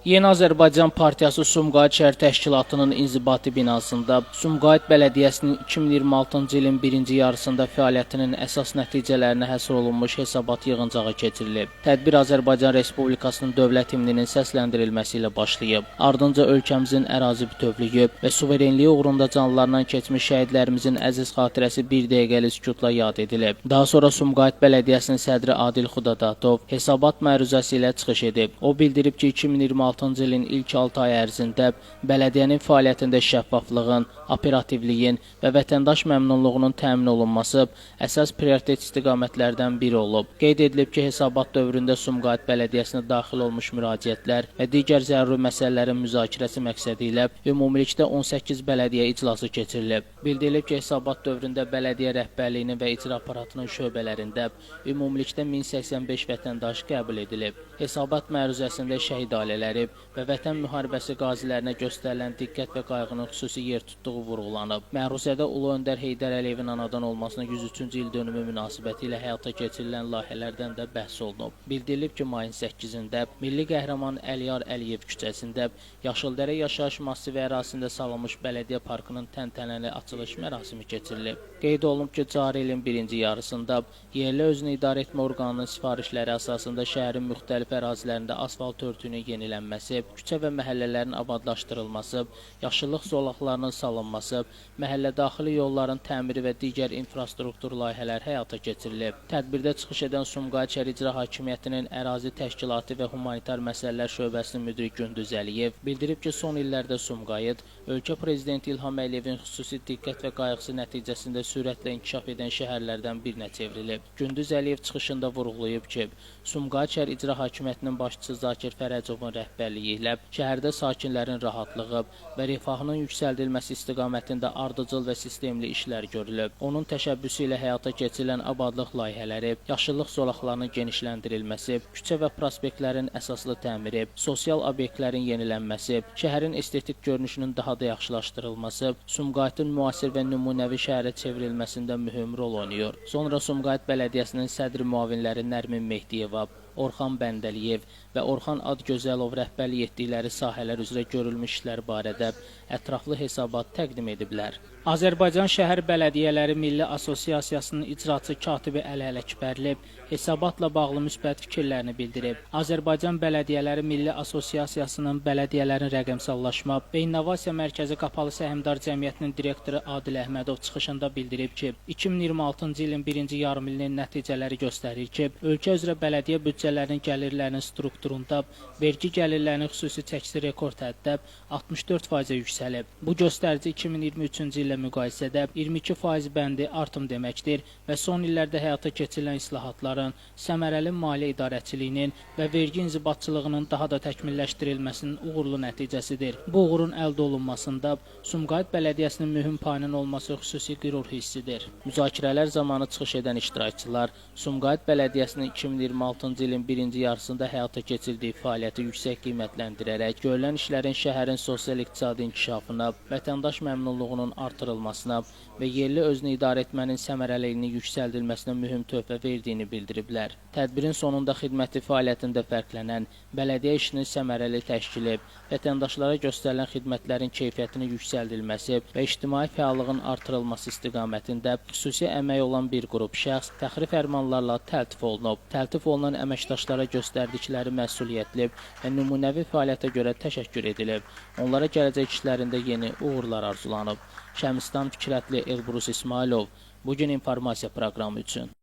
Yeni Azərbaycan Partiyası Sumqayıt şəhər təşkilatının inzibati binasında Sumqayıt Bələdiyyəsinin 2026-cı ilin birinci yarısında fəaliyyətinin əsas nəticələrinə həsr olunmuş hesabat yığıncağı keçirilib. Tədbir Azərbaycan Respublikasının dövlət himninin səsləndirilməsi ilə başlayıb. Ardınca ölkəmizin ərazi bütövlüyü və suverenliyi uğrunda canlarından keçmiş şəhidlərimizin əziz xatirəsi bir dəqiqəlik sükutla yad edilib. Daha sonra Sumqayıt Bələdiyyəsinin sədri Adil Xudadatov hesabat məruzəsi ilə çıxış edib. O bildirib ki, 2026 ilin ilk 6 ay ərzində bələdiyyənin fəaliyyətində şəffaflığın, operativliyin və vətəndaş məmnunluğunun təmin olunması əsas prioritet istiqamətlərdən biri olub. Qeyd edilib ki, hesabat dövründə Sumqayıt Bələdiyyəsinə daxil olmuş müraciətlər və digər zəruri məsələlərin müzakirəsi məqsədi ilə ümumilikdə 18 bələdiyyə iclası keçirilib. Bildirilib ki, hesabat dövründə bələdiyyə rəhbərliyinin və icra aparatının şöbələrində ümumilikdə 1085 vətəndaş qəbul edilib. Hesabat məruzəsində şəhid ailələri və vətən müharibəsi qazilərinə göstərilən diqqət və qayğının xüsusi yer tutduğu vurğulanıb. Məruzədə Ulu Öndər Heydər Əliyevin anadan olmasının 103-cü il dönümü münasibətilə həyata keçirilən layihələrdən də bəhs olunub. Bildirilib ki, mayın 8-də Milli Qəhrəman Əliyar Əliyev küçəsində Yaşıldərə yaşayış massivi ərazisində salınmış bələdiyyə parkının təntənəli açılış mərasimi keçirilib. Qeyd olunub ki, cari ilin birinci yarısında yerli özünü idarə etmə orqanının sifarişləri əsasında şəhərin müxtəlif ərazilərində asfalt örtüyünün yenilənməsi, küçə və məhəllələrin abadlaşdırılması, yaşıllıq zolaqlarının salınması, məhəllə daxili yolların təmiri və digər infrastruktur layihələri həyata keçirilib. Tədbirdə çıxış edən Sumqayıt şəhər İcra Hakimiyyətinin ərazi təşkilatı və humanitar məsələlər şöbəsinin müdiri Gündüz Əliyev bildirib ki, son illərdə Sumqayıt ölkə prezidenti İlham Əliyevin xüsusi diqqət və qayğısı nəticəsində sürətlə inkişaf edən şəhərlərdən birinə çevrilib. Gündüz Əliyev çıxışında vurğulayıb ki, Sumqayıt şəhər İcra Hakimiyyətinin başçısı Zakir Fərəcovun rəhbərliyi ilə şəhərdə sakinlərin rahatlığı və rifahının yüksəldilməsi istiqamətində ardıcıl və sistemli işlər görülüb. Onun təşəbbüsü ilə həyata keçirilən abadlıq layihələri, yaşıllıq zolaqlarının genişləndirilməsi, küçə və prospektlərin əsaslı təmiri, sosial obyektlərin yenilənməsi, şəhərin estetik görünüşünün daha da yaxşılaşdırılması, Sumqayıtın müasir və nümunəvi şəhərə çevrilməsində mühüm rol oynayır. Sonra Sumqayıt Bələdiyyəsinin sədr müavinləri Nərmin Mehdiyeva, Orxan Bəndəliyev və Orxan Adgözəlov rəhbərlik etdikləri sahələr üzrə görülmüş işlər barədə ətraflı hesabat təqdim ediblər. Azərbaycan Şəhər Bələdiyyələri Milli Assosiasiyasının icraçı katibi Əli Ələkbərli hesabatla bağlı müsbət fikirlərini bildirib. Azərbaycan Bələdiyyələri Milli Assosiasiyasının bələdiyyələrin rəqəmsallaşma və innovasiya mərkəzi qapalı səhmdar cəmiyyətinin direktoru Adil Əhmədov çıxışında bildirib ki, 2026-cı ilin birinci yarımilinin nəticələri göstərir ki, ölkə üzrə bələdiyyə büdcələrinin gəlirlərinin strukturunda vergi gəlirlərinin xüsusi çəkisi rekord həddə 64% yüksəlib. Bu göstərici 2023-cü illə müqayisədə 22% bəndi artım deməkdir və son illərdə həyata keçirilən islahatların, səmərəli maliyyə idarəçiliyinin və vergi inzibatçılığının daha da təkmilləşdirilməsinin uğurlu nəticəsidir. Bu uğurun əldə olunmasında Sumqayıt Bələdiyyəsinin mühüm payının olması xüsusi qürur hissidir. Müzakirələr zamanı çıxış edən iştirakçılar Sumqayıt Bələdiyyəsinin 2026-cı ilin birinci yarısında həyata keçirdiyi fəaliyyəti yüksək qiymətləndirərək görülən işlərin şəhərin sosial-iqtisadi inkişafına, vətəndaş məmnunluğunun artırılmasına və yerli özünü idarə etmənin səmərəliliyinin yüksəldilməsinə mühüm töhfə verdiyini bildiriblər. Tədbirin sonunda xidməti fəaliyyətində fərqlənən, bələdiyyə işinin səmərəli təşkili, vətəndaşlara göstərilən xidmətlərin keyfiyyətinin yüksəldilməsi və ictimai fəallığın artırılması istiqamətində xüsusi əmək olan bir qrup şəxs təxri fərmanlarla təltif olunub. Təltif olunan əməkdaşlara göstərdikləri məsuliyyətli və nümunəvi fəaliyyətə görə təşəkkür edilib. Onlara gələcək işlərində yeni uğurlar arzulanıb. Şəmistan Fikrətli Elbrus İsmailov bugün informasiya proqramı üçün.